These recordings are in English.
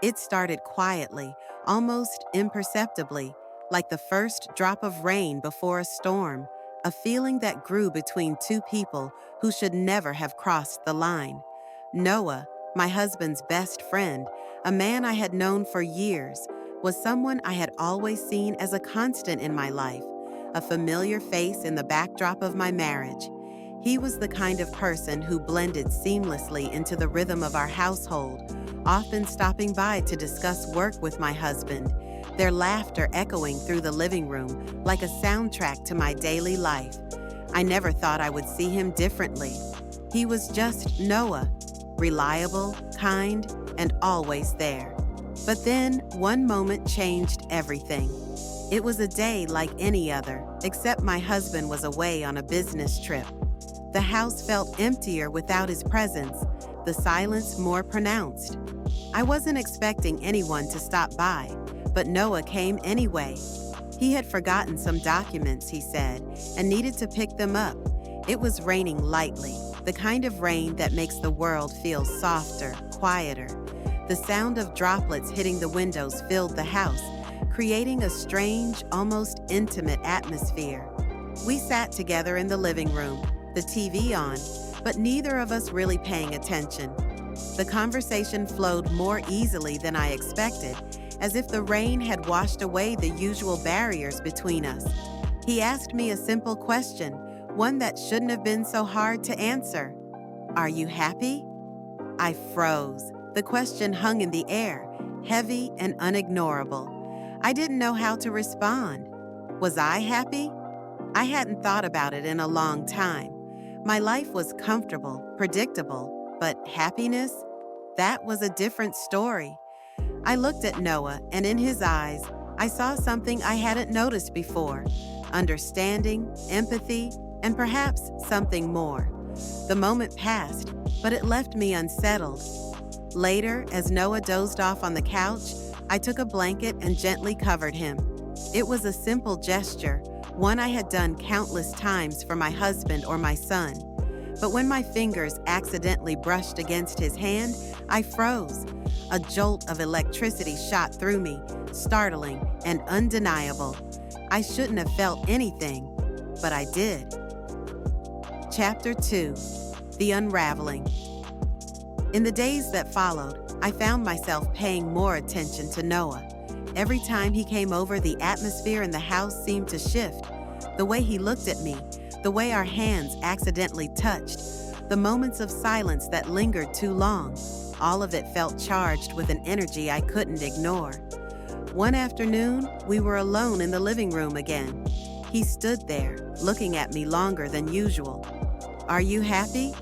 It started quietly, almost imperceptibly, like the first drop of rain before a storm, a feeling that grew between two people who should never have crossed the line. Noah, my husband's best friend, a man I had known for years, was someone I had always seen as a constant in my life, a familiar face in the backdrop of my marriage. He was the kind of person who blended seamlessly into the rhythm of our household, often stopping by to discuss work with my husband, their laughter echoing through the living room like a soundtrack to my daily life. I never thought I would see him differently. He was just Noah, reliable, kind, and always there. But then, one moment changed everything. It was a day like any other, except my husband was away on a business trip. The house felt emptier without his presence, the silence more pronounced. I wasn't expecting anyone to stop by, but Noah came anyway. He had forgotten some documents, he said, and needed to pick them up. It was raining lightly, the kind of rain that makes the world feel softer, quieter. The sound of droplets hitting the windows filled the house, creating a strange, almost intimate atmosphere. We sat together in the living room, the TV on, but neither of us really paying attention. The conversation flowed more easily than I expected, as if the rain had washed away the usual barriers between us. He asked me a simple question, one that shouldn't have been so hard to answer. "Are you happy?" I froze. The question hung in the air, heavy and unignorable. I didn't know how to respond. Was I happy? I hadn't thought about it in a long time. My life was comfortable, predictable, but happiness? That was a different story. I looked at Noah, and in his eyes, I saw something I hadn't noticed before: understanding, empathy, and perhaps something more. The moment passed, but it left me unsettled. Later, as Noah dozed off on the couch, I took a blanket and gently covered him. It was a simple gesture, one I had done countless times for my husband or my son. But when my fingers accidentally brushed against his hand, I froze. A jolt of electricity shot through me, startling and undeniable. I shouldn't have felt anything, but I did. Chapter 2: The Unraveling. In the days that followed, I found myself paying more attention to Noah. Every time he came over, the atmosphere in the house seemed to shift. The way he looked at me, the way our hands accidentally touched, the moments of silence that lingered too long, all of it felt charged with an energy I couldn't ignore. One afternoon, we were alone in the living room again. He stood there, looking at me longer than usual. "Are you happy?"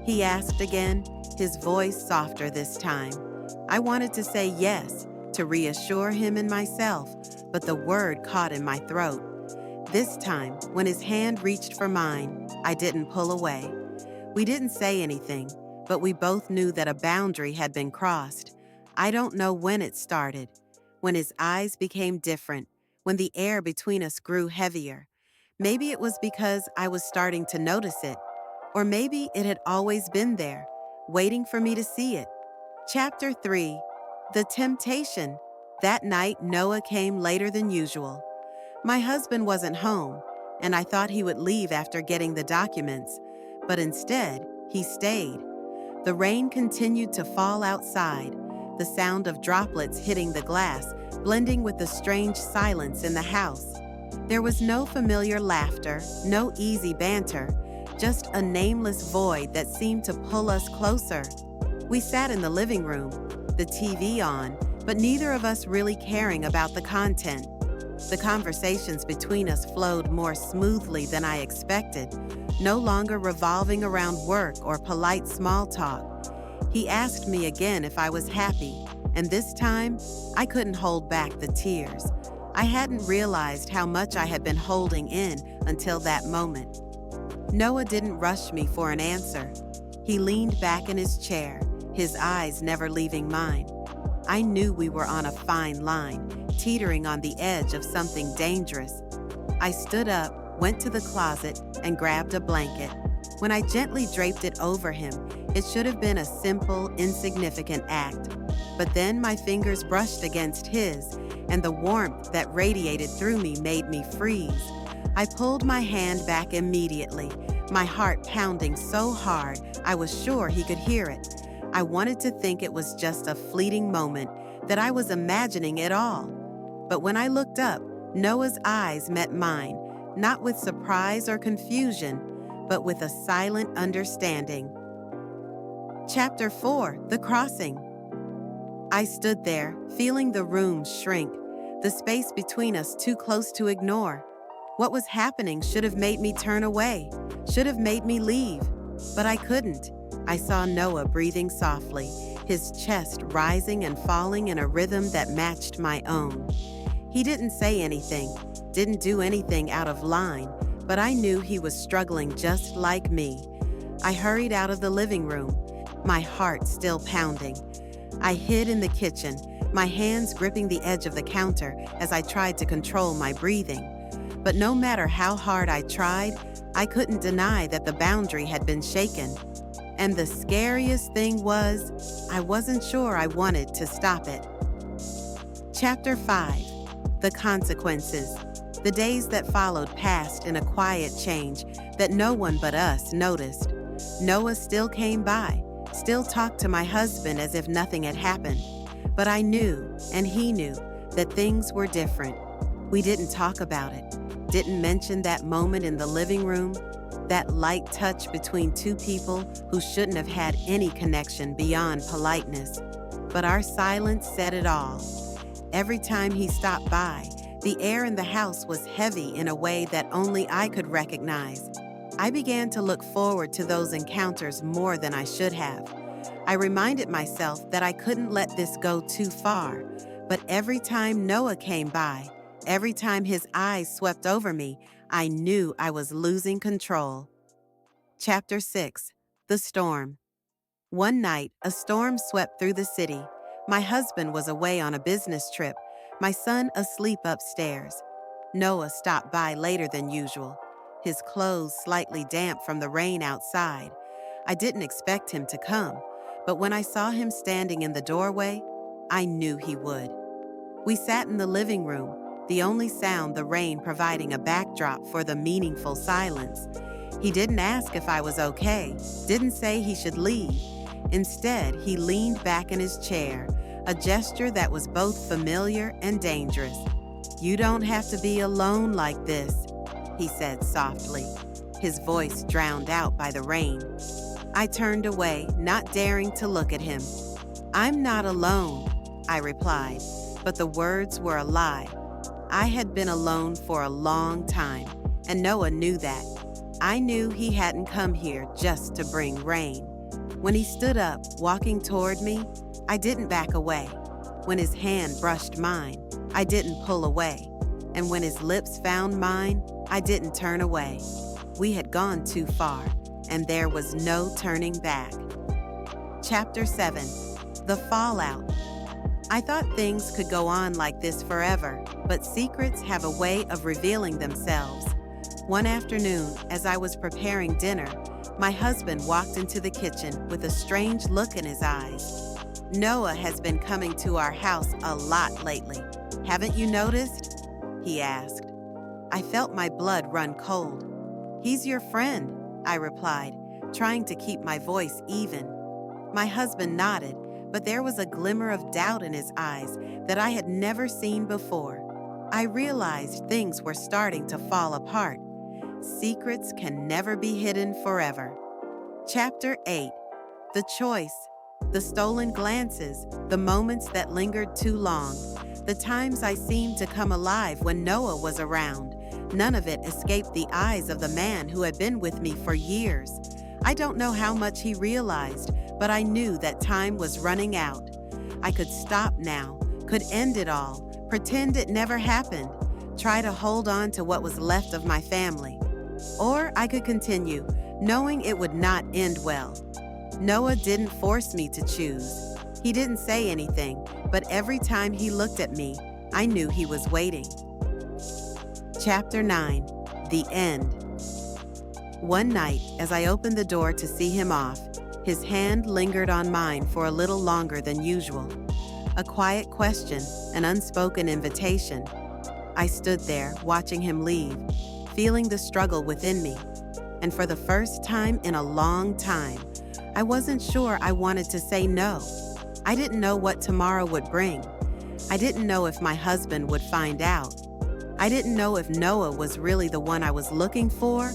he asked again, his voice softer this time. I wanted to say yes, to reassure him and myself, but the word caught in my throat. This time, when his hand reached for mine, I didn't pull away. We didn't say anything, but we both knew that a boundary had been crossed. I don't know when it started, when his eyes became different, when the air between us grew heavier. Maybe it was because I was starting to notice it, or maybe it had always been there, waiting for me to see it. Chapter 3: The Temptation. That night, Noah came later than usual. My husband wasn't home, and I thought he would leave after getting the documents, but instead, he stayed. The rain continued to fall outside, the sound of droplets hitting the glass, blending with the strange silence in the house. There was no familiar laughter, no easy banter, just a nameless void that seemed to pull us closer. We sat in the living room, the TV on, but neither of us really caring about the content. The conversations between us flowed more smoothly than I expected, no longer revolving around work or polite small talk. He asked me again if I was happy, and this time, I couldn't hold back the tears. I hadn't realized how much I had been holding in until that moment. Noah didn't rush me for an answer. He leaned back in his chair, his eyes never leaving mine. I knew we were on a fine line, teetering on the edge of something dangerous. I stood up, went to the closet, and grabbed a blanket. When I gently draped it over him, it should have been a simple, insignificant act. but then my fingers brushed against his, and the warmth that radiated through me made me freeze. I pulled my hand back immediately, my heart pounding so hard I was sure he could hear it. I wanted to think it was just a fleeting moment, that I was imagining it all. But when I looked up, Noah's eyes met mine, not with surprise or confusion, but with a silent understanding. Chapter 4: The Crossing. I stood there, feeling the room shrink, the space between us too close to ignore. What was happening should have made me turn away, should have made me leave, but I couldn't. I saw Noah breathing softly, his chest rising and falling in a rhythm that matched my own. He didn't say anything, didn't do anything out of line, but I knew he was struggling just like me. I hurried out of the living room, my heart still pounding. I hid in the kitchen, my hands gripping the edge of the counter as I tried to control my breathing. But no matter how hard I tried, I couldn't deny that the boundary had been shaken. And the scariest thing was, I wasn't sure I wanted to stop it. Chapter 5: The Consequences. The days that followed passed in a quiet change that no one but us noticed. Noah still came by, still talked to my husband as if nothing had happened. But I knew, and he knew, that things were different. We didn't talk about it, didn't mention that moment in the living room, that light touch between two people who shouldn't have had any connection beyond politeness. But our silence said it all. Every time he stopped by, the air in the house was heavy in a way that only I could recognize. I began to look forward to those encounters more than I should have. I reminded myself that I couldn't let this go too far, but every time Noah came by, every time his eyes swept over me, I knew I was losing control. Chapter 6: The Storm. One night, a storm swept through the city. My husband was away on a business trip, my son asleep upstairs. Noah stopped by later than usual, his clothes slightly damp from the rain outside. I didn't expect him to come, but when I saw him standing in the doorway, I knew he would. We sat in the living room, the only sound the rain providing a backdrop for the meaningful silence. He didn't ask if I was okay, didn't say he should leave. Instead, he leaned back in his chair, a gesture that was both familiar and dangerous. "You don't have to be alone like this," he said softly, his voice drowned out by the rain. I turned away, not daring to look at him. "I'm not alone," I replied, but the words were a lie. I had been alone for a long time, and Noah knew that. I knew he hadn't come here just to bring rain. When he stood up, walking toward me, I didn't back away. When his hand brushed mine, I didn't pull away. And when his lips found mine, I didn't turn away. We had gone too far, and there was no turning back. Chapter 7: The Fallout. I thought things could go on like this forever, but secrets have a way of revealing themselves. One afternoon, as I was preparing dinner, my husband walked into the kitchen with a strange look in his eyes. "Noah has been coming to our house a lot lately. Haven't you noticed?" he asked. I felt my blood run cold. "He's your friend," I replied, trying to keep my voice even. My husband nodded, but there was a glimmer of doubt in his eyes that I had never seen before. I realized things were starting to fall apart. Secrets can never be hidden forever. Chapter 8: The Choice. The stolen glances, the moments that lingered too long, the times I seemed to come alive when Noah was around. None of it escaped the eyes of the man who had been with me for years. I don't know how much he realized, but I knew that time was running out. I could stop now, could end it all, pretend it never happened, try to hold on to what was left of my family. Or I could continue, knowing it would not end well. Noah didn't force me to choose. He didn't say anything, but every time he looked at me, I knew he was waiting. Chapter 9: The End. One night, as I opened the door to see him off, his hand lingered on mine for a little longer than usual. A quiet question, an unspoken invitation. I stood there, watching him leave, feeling the struggle within me. And for the first time in a long time, I wasn't sure I wanted to say no. I didn't know what tomorrow would bring. I didn't know if my husband would find out. I didn't know if Noah was really the one I was looking for,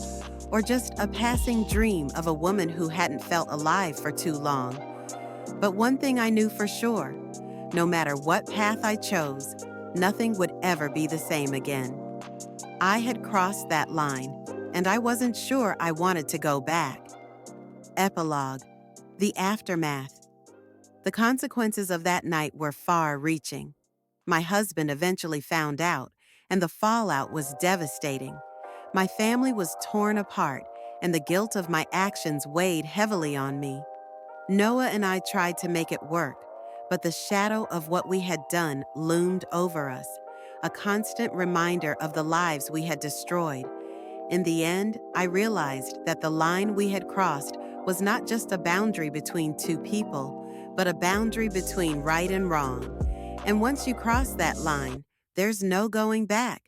or just a passing dream of a woman who hadn't felt alive for too long. But one thing I knew for sure, no matter what path I chose, nothing would ever be the same again. I had crossed that line, and I wasn't sure I wanted to go back. Epilogue. The aftermath. The consequences of that night were far-reaching. My husband eventually found out, and the fallout was devastating. My family was torn apart, and the guilt of my actions weighed heavily on me. Noah and I tried to make it work, but the shadow of what we had done loomed over us, a constant reminder of the lives we had destroyed. In the end, I realized that the line we had crossed was not just a boundary between two people, but a boundary between right and wrong. And once you cross that line, there's no going back.